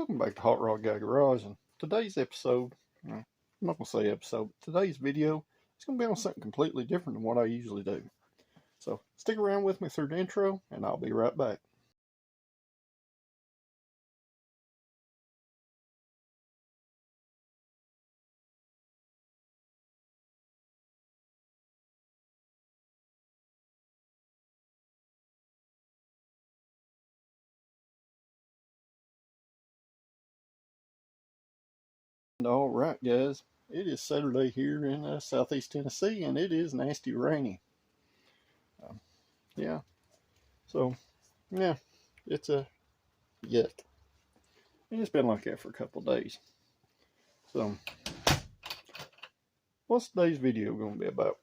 Welcome back to Hotrodguygarage, and today's episode, I'm not going to say episode, but today's video is going to be on something completely different than what I usually do. So stick around with me through the intro, and I'll be right back. Alright guys, it is Saturday here in southeast Tennessee, and it is nasty rainy. Yeah, so yeah, it's a yuck. And it's been like that for a couple of days. So, what's today's video going to be about?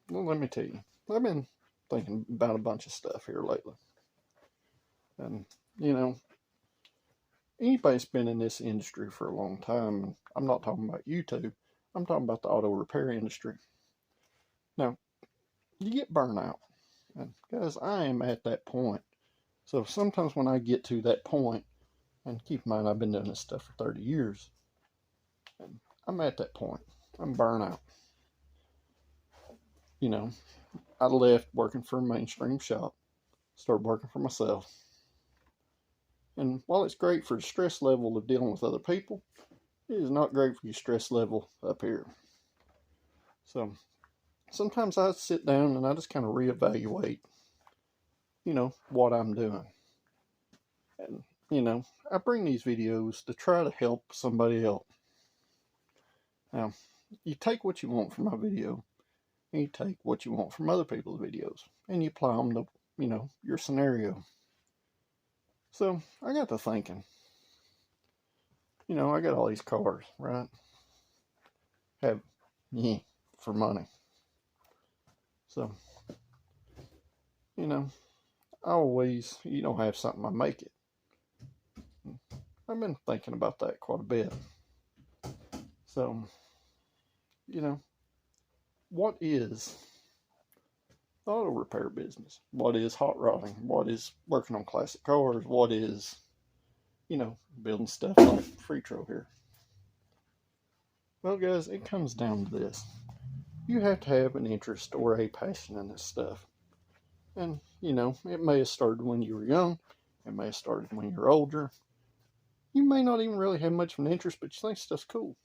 Well, let me tell you. I've been thinking about a bunch of stuff here lately. And, you know, anybody's been in this industry for a long time, and I'm not talking about YouTube, I'm talking about the auto repair industry. Now, you get burnout. And guys, I am at that point. So sometimes when I get to that point, and keep in mind I've been doing this stuff for 30 years, and I'm at that point. I'm burnout. You know, I left working for a mainstream shop, started working for myself. And while it's great for the stress level of dealing with other people, it is not great for your stress level up here. So sometimes I sit down and I just kind of reevaluate, you know, what I'm doing. And, you know, I bring these videos to try to help somebody else. Now, you take what you want from my video, and you take what you want from other people's videos, and you apply them to, you know, your scenario. So I got to thinking, you know, I got all these cars, right? Have, for money. So, you know, I always, you don't have something, I make it. I've been thinking about that quite a bit. So, you know, what is the auto repair business? What is hot rodding? What is working on classic cars? What is, you know, building stuff like Fritro here? Well, guys, it comes down to this. You have to have an interest or a passion in this stuff. And, you know, it may have started when you were young. It may have started when you're older. You may not even really have much of an interest, but you think stuff's cool.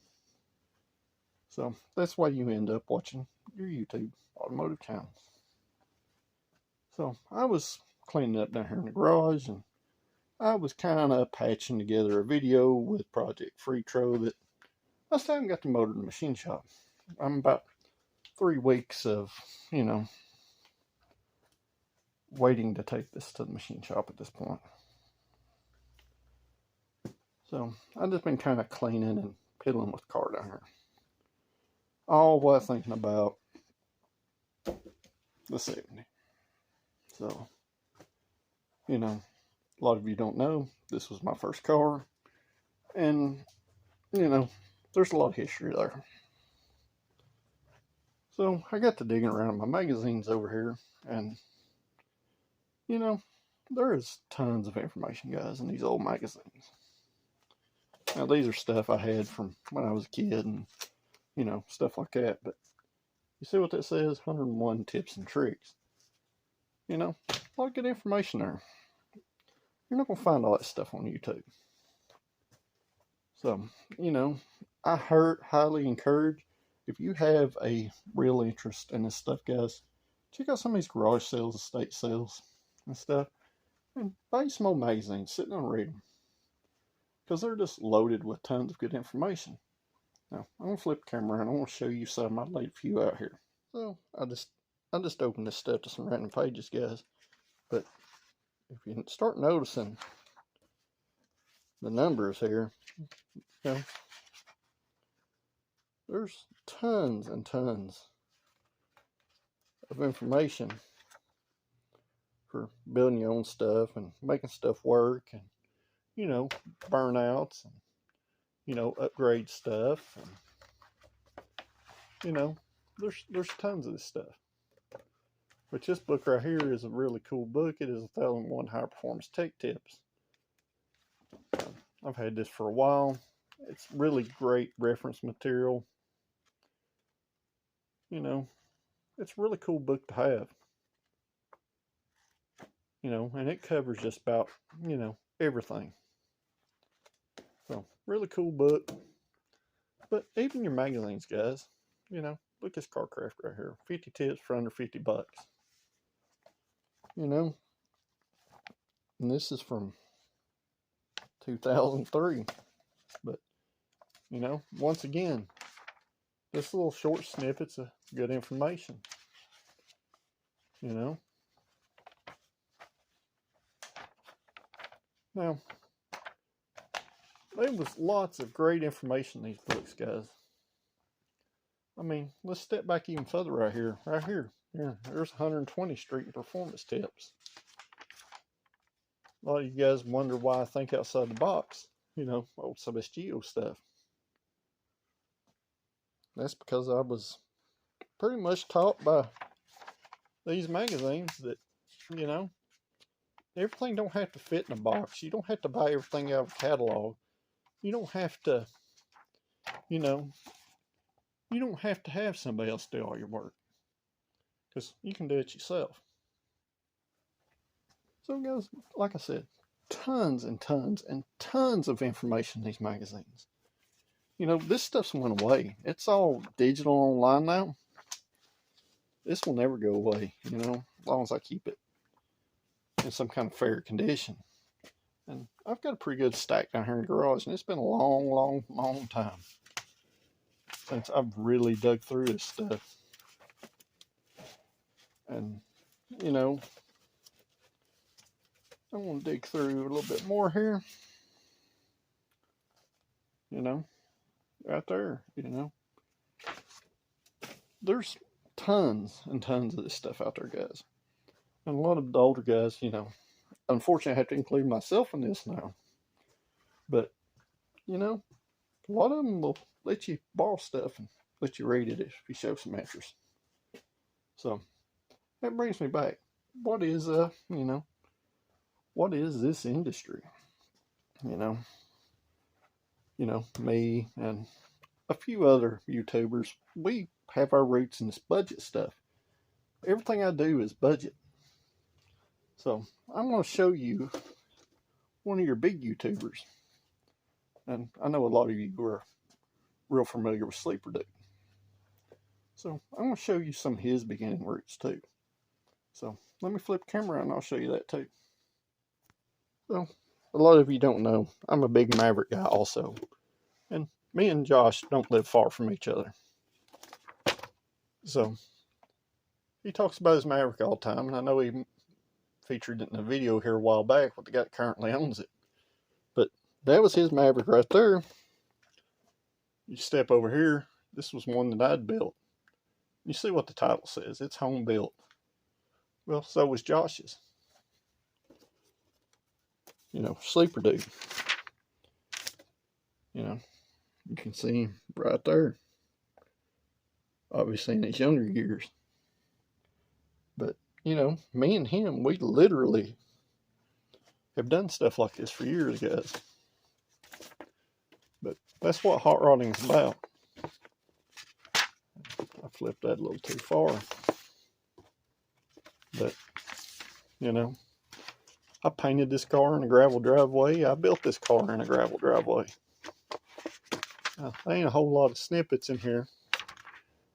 So that's why you end up watching your YouTube automotive channel. So I was cleaning up down here in the garage, and I was kind of patching together a video with Project Fritro that I still haven't got the motor in the machine shop. I'm about 3 weeks of, you know, waiting to take this to the machine shop at this point. So I've just been kind of cleaning and piddling with the car down here. All while thinking about the 70. So, you know, a lot of you don't know, this was my first car. And, you know, there's a lot of history there. So I got to digging around in my magazines over here, and, you know, there is tons of information, guys, in these old magazines. Now, these are stuff I had from when I was a kid and, you know, stuff like that. But you see what that says? 101 tips and tricks. You know, a lot of good information there. You're not going to find all that stuff on YouTube. So, you know, I highly encourage, if you have a real interest in this stuff, guys, check out some of these garage sales, estate sales, and stuff. And buy some old magazines, sit down and read them. Because they're just loaded with tons of good information. Now, I'm going to flip the camera around. I want to show you some. I laid a few out here. So, I just opened this stuff to some random pages, guys. But if you start noticing the numbers here, you know, there's tons and tons of information for building your own stuff and making stuff work, and, you know, burnouts, and, you know, upgrade stuff, and, you know, there's tons of this stuff. But this book right here is a really cool book. It is 1001 High Performance Tech Tips. I've had this for a while. It's really great reference material. You know, it's a really cool book to have. You know, and it covers just about, you know, everything. So, really cool book. But even your magazines, guys, you know, look at this Carcraft right here. 50 tips for under 50 bucks. You know, and this is from 2003. But, you know, once again, this little short snippets of good information. You know. Now, there was lots of great information in these books, guys. I mean, let's step back even further right here. Right here. Here, there's 120th Street and performance tips. A lot of you guys wonder why I think outside the box. You know, old Subestio stuff. That's because I was pretty much taught by these magazines that, you know, everything don't have to fit in a box. You don't have to buy everything out of a catalog. You don't have to, you know, you don't have to have somebody else do all your work. Because you can do it yourself. So guys, like I said, tons and tons and tons of information in these magazines. You know, this stuff's went away. It's all digital online now. This will never go away, you know, as long as I keep it in some kind of fair condition. And I've got a pretty good stack down here in the garage, and it's been a long, long, long time since I've really dug through this stuff. And, you know, I want to dig through a little bit more here. You know, right there, you know. There's tons and tons of this stuff out there, guys. And a lot of the older guys, you know, unfortunately I have to include myself in this now. But, you know, a lot of them will let you borrow stuff and let you read it if you show some interest. So, that brings me back. What is, you know, what is this industry? You know, me and a few other YouTubers, we have our roots in this budget stuff. Everything I do is budget. So I'm going to show you one of your big YouTubers. And I know a lot of you are real familiar with Sleeper Dude. So I'm going to show you some of his beginning roots too. So let me flip the camera and I'll show you that too. So a lot of you don't know, I'm a big Maverick guy also. And me and Josh don't live far from each other. So he talks about his Maverick all the time, and I know he featured it in a video here a while back with the guy that currently owns it. But that was his Maverick right there. You step over here, this was one that I'd built. You see what the title says, it's home built. Well, so was Josh's. You know, Sleeper Dude. You know, you can see him right there. Obviously in his younger years. But, you know, me and him, we literally have done stuff like this for years, guys. But that's what hot rodding is about. I flipped that a little too far. But, you know, I painted this car in a gravel driveway. I built this car in a gravel driveway. Now, there ain't a whole lot of snippets in here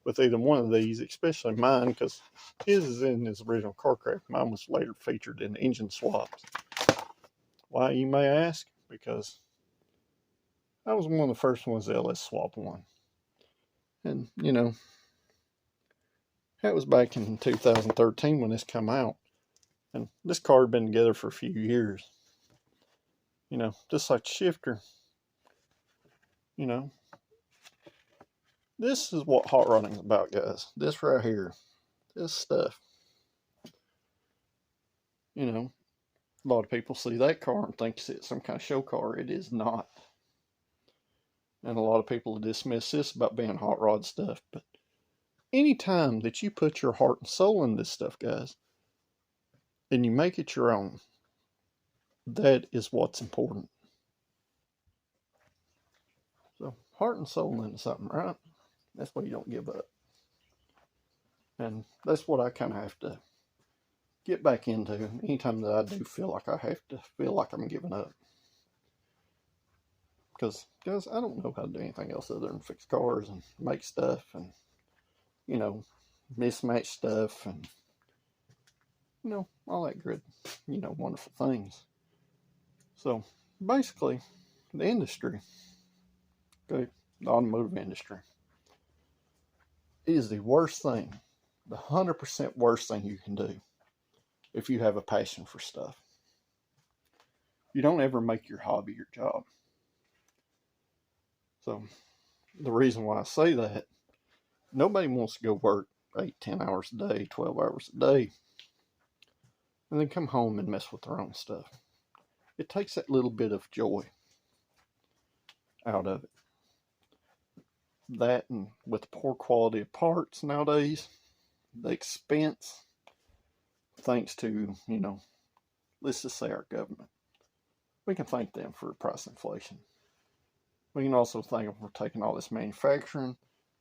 with either one of these, especially mine, because his is in his original Carcraft. Mine was later featured in engine swaps. Why, you may ask? Because I was one of the first ones that LS swap one. And, you know, that was back in 2013 when this came out. And this car had been together for a few years. You know, just like the shifter. You know, this is what hot rodding is about, guys. This right here. This stuff. You know, a lot of people see that car and think it's some kind of show car. It is not. And a lot of people dismiss this about being hot rod stuff. But anytime that you put your heart and soul in this stuff, guys, and you make it your own, that is what's important. heart and soul into something, right? That's why you don't give up. And that's what I kind of have to get back into anytime that I do feel like I have to feel like I'm giving up. Because, guys, I don't know how to do anything else other than fix cars and make stuff and, you know, mismatch stuff and, you know, all that good, you know, wonderful things. So, basically, the industry, okay, the automotive industry, is the worst thing, the 100% worst thing you can do if you have a passion for stuff. You don't ever make your hobby your job. So, the reason why I say that, nobody wants to go work 8, 10 hours a day, 12 hours a day, and then come home and mess with their own stuff. It takes that little bit of joy out of it. That, and with the poor quality of parts nowadays, the expense, thanks to, you know, let's just say our government. We can thank them for price inflation. We can also thank them for taking all this manufacturing,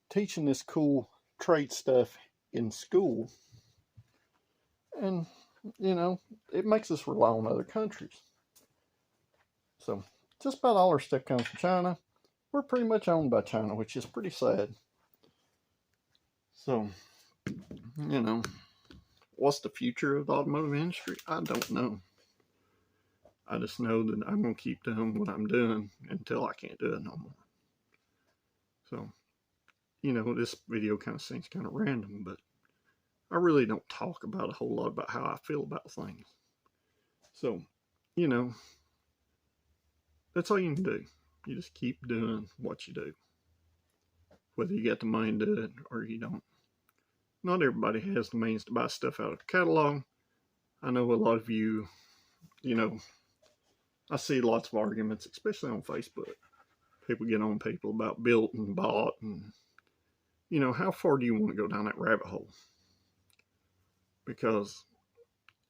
teaching this cool trade stuff in school, and, you know, it makes us rely on other countries. So, just about all our stuff comes from China. We're pretty much owned by China, which is pretty sad. So, you know, what's the future of the automotive industry? I don't know. I just know that I'm going to keep doing what I'm doing until I can't do it no more. So, you know, this video kind of seems kind of random, but I really don't talk about a whole lot about how I feel about things. So, you know, that's all you can do. You just keep doing what you do. Whether you got the money to do it or you don't. Not everybody has the means to buy stuff out of the catalog. I know a lot of you, you know, I see lots of arguments, especially on Facebook. People get on people about built and bought, and, you know, how far do you want to go down that rabbit hole? Because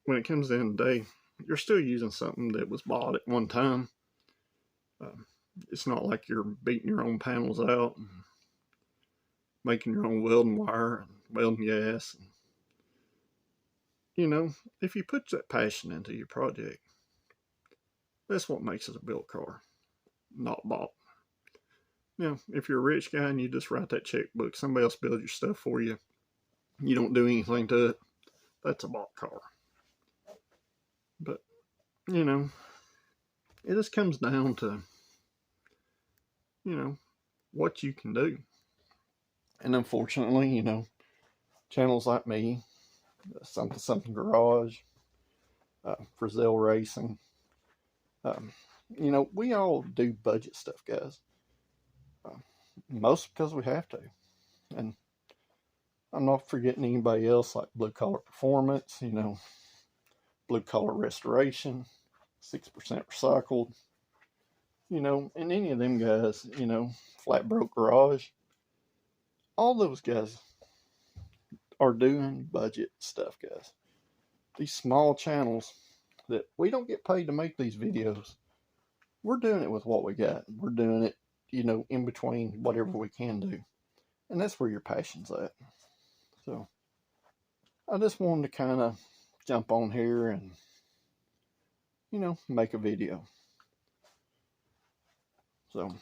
when it comes to the end of the day, you're still using something that was bought at one time. It's not like you're beating your own panels out and making your own welding wire and welding gas. And, you know, if you put that passion into your project, that's what makes it a built car, not bought. Now, if you're a rich guy and you just write that checkbook, somebody else builds your stuff for you, you don't do anything to it, that's a bought car. But, you know, it just comes down to, you know, what you can do. And unfortunately, you know, channels like me, something garage, Brazil racing, you know, we all do budget stuff, guys. Most because we have to. And I'm not forgetting anybody else like Blue Collar Performance, you know, Blue Collar Restoration, 6% recycled, you know, and any of them guys, you know, Flat Broke Garage. All those guys are doing budget stuff, guys. These small channels that we don't get paid to make these videos. We're doing it with what we got. We're doing it, you know, in between whatever we can do. And that's where your passion's at. So, I just wanted to kind of jump on here and, you know, make a video. So,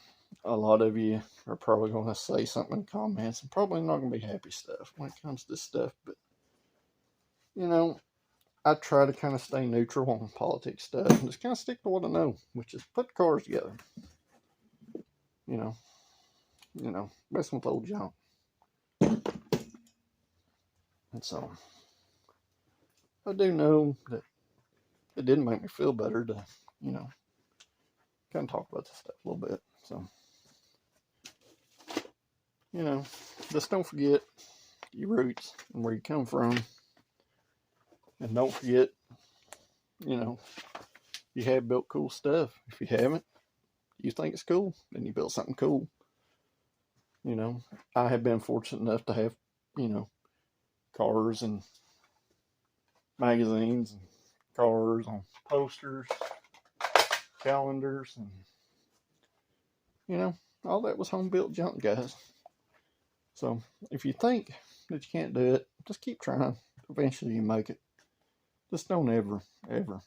a lot of you are probably going to say something in the comments and probably not going to be happy stuff when it comes to this stuff. But, you know, I try to kind of stay neutral on politics stuff and just kind of stick to what I know, which is put cars together. You know, messing with old junk. And so, I do know that it didn't make me feel better to, you know, kind of talk about this stuff a little bit. So, you know, just don't forget your roots and where you come from. And don't forget, you know, you have built cool stuff. If you haven't, you think it's cool, then you built something cool. You know, I have been fortunate enough to have, you know, cars and magazines and cars on posters, calendars, and, you know, all that was home-built junk, guys. So if you think that you can't do it, just keep trying. Eventually you make it. Just don't ever, ever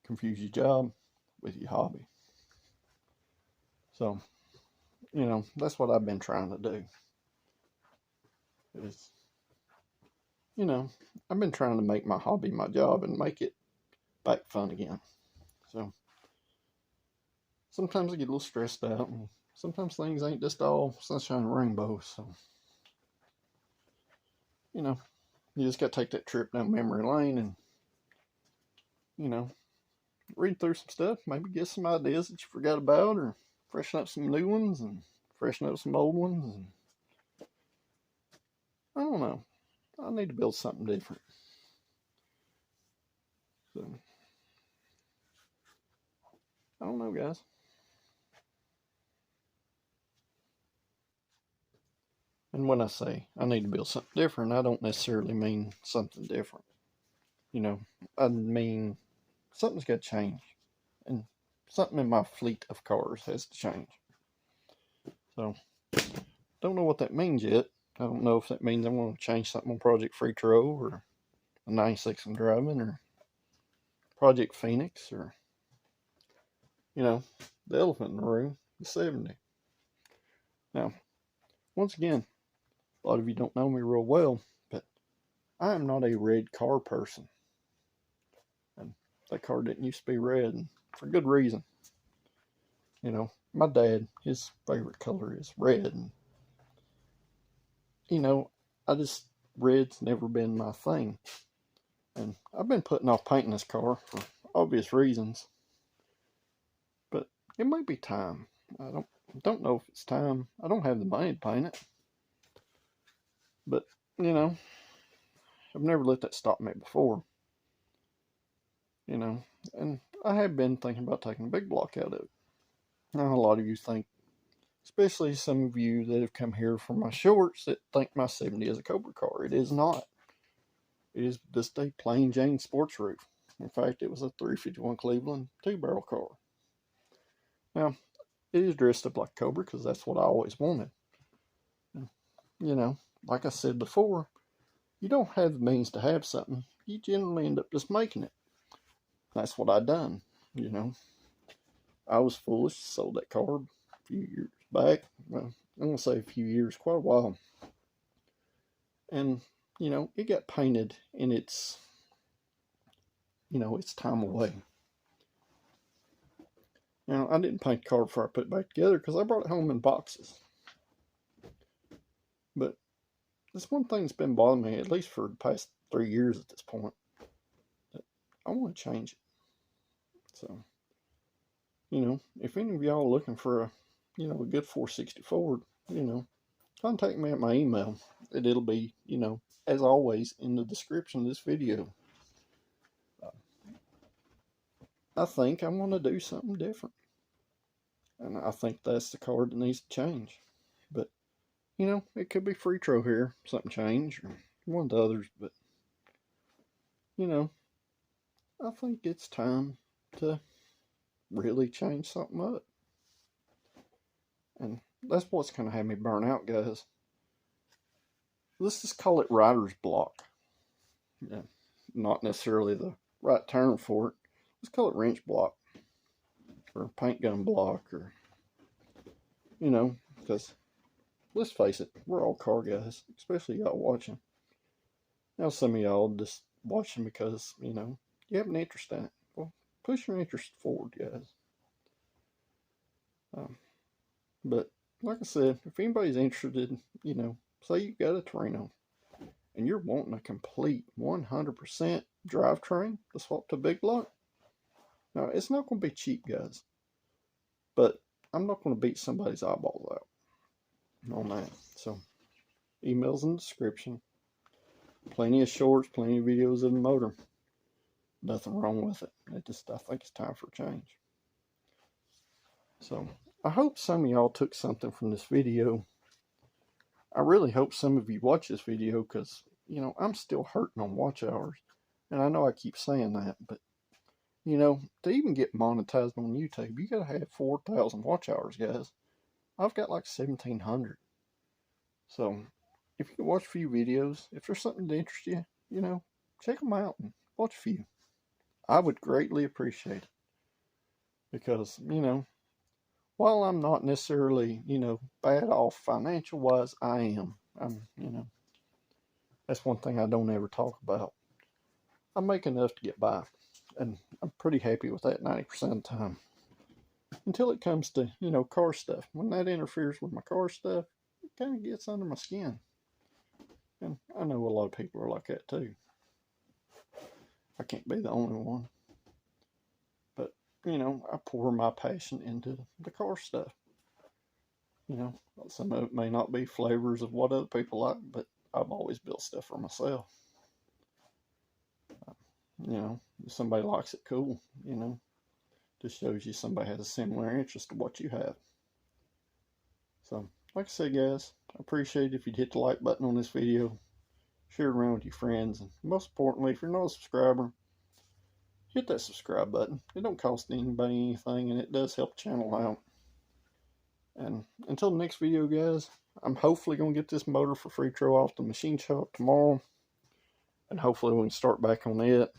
confuse your job with your hobby. So, you know, that's what I've been trying to do. Is, you know, I've been trying to make my hobby my job and make it back fun again. So sometimes I get a little stressed out, and sometimes things ain't just all sunshine and rainbows. So, you know, you just got to take that trip down memory lane and, you know, read through some stuff, maybe get some ideas that you forgot about, or freshen up some new ones and freshen up some old ones. And I don't know. I need to build something different. So, I don't know, guys. And when I say I need to build something different, I don't necessarily mean something different. You know, I mean something's got to change. And something in my fleet of cars has to change. So, don't know what that means yet. I don't know if that means I want to change something on Project Free Tro or a 96 I'm driving, or Project Phoenix, or, you know, the elephant in the room, the 70. Now, once again, a lot of you don't know me real well, but I am not a red car person. And that car didn't used to be red, and for good reason. You know, my dad, his favorite color is red, and, you know, red's never been my thing. And I've been putting off painting this car for obvious reasons. But it might be time. I don't know if it's time. I don't have the money to paint it. But, you know, I've never let that stop me before. You know, and I have been thinking about taking a big block out of it. Now, a lot of you think, especially some of you that have come here from my shorts, that think my 70 is a Cobra car. It is not. It is just a plain Jane sports roof. In fact, it was a 351 Cleveland 2-barrel car. Now, it is dressed up like Cobra because that's what I always wanted. You know, like I said before, you don't have the means to have something. You generally end up just making it. That's what I done, you know. I was foolish, sold that car a few years back. Well, I'm going to say a few years, quite a while. And, you know, it got painted in its, you know, its time away. Now, I didn't paint the car before I put it back together because I brought it home in boxes. But this one thing that's been bothering me, at least for the past 3 years at this point, that I want to change it. So, you know, if any of y'all are looking for a, you know, a good 460 Ford, you know, contact me at my email. It'll be, you know, as always, in the description of this video. I think I want to do something different. And I think that's the card that needs to change. But, you know, it could be Free Tro here, something change, or one of the others. But, you know, I think it's time to really change something up. And that's what's going to have me burn out, guys. Let's just call it writer's block. Yeah, not necessarily the right term for it. Let's call it wrench block, or paint gun block, or, you know, because let's face it, we're all car guys, especially y'all watching. Now, some of y'all just watching because, you know, you have an interest in it. Well, push your interest forward, guys. But like I said, if anybody's interested, you know, say you got a Torino and you're wanting a complete 100% drivetrain to swap to big block, now it's not going to be cheap, guys. But I'm not going to beat somebody's eyeballs out on that. So, emails in the description. Plenty of shorts, plenty of videos of the motor. Nothing wrong with it. I think it's time for a change. So, I hope some of y'all took something from this video. I really hope some of you watch this video because, you know, I'm still hurting on watch hours. And I know I keep saying that, but You know, to even get monetized on YouTube, you gotta have 4,000 watch hours, guys. I've got like 1,700. So, if you can watch a few videos, if there's something that interests you, you know, check them out and watch a few. I would greatly appreciate it because, you know, while I'm not necessarily, you know, bad off financial wise, I am. You know, that's one thing I don't ever talk about. I make enough to get by, and I'm pretty happy with that 90% of the time. Until it comes to, you know, car stuff. When that interferes with my car stuff, it kind of gets under my skin. And I know a lot of people are like that too. I can't be the only one. But, you know, I pour my passion into the car stuff. You know, some of it may not be flavors of what other people like, but I've always built stuff for myself. You know, if somebody likes it, cool. You know, just shows you somebody has a similar interest to what you have. So, like I said, guys, I appreciate it if you'd hit the like button on this video, share it around with your friends, and most importantly, if you're not a subscriber, hit that subscribe button. It don't cost anybody anything, and it does help the channel out. And until the next video, guys, I'm hopefully going to get this motor for free throw off the machine shop tomorrow, and hopefully we can start back on it.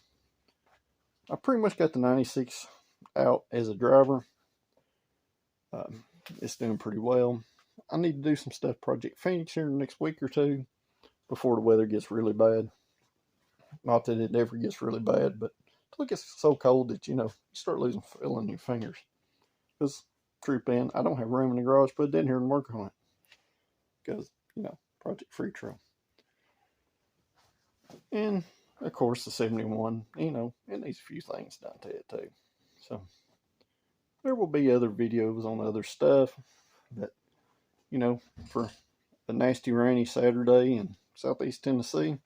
I pretty much got the 96 out as a driver. It's doing pretty well. I need to do some stuff Project Phoenix here in the next week or two before the weather gets really bad. Not that it ever gets really bad, but until it gets so cold that, you know, you start losing feel in your fingers. Because, truth being, I don't have room in the garage to put it in here and work on it. Because, you know, Project Free Trail. And, of course, the 71, you know, it needs a few things done to it, too. So, there will be other videos on other stuff. But, you know, for a nasty rainy Saturday in Southeast Tennessee,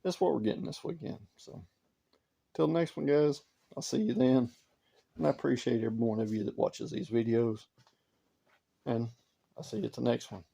that's what we're getting this weekend. So, till the next one, guys, I'll see you then. And I appreciate every one of you that watches these videos. And I'll see you at the next one.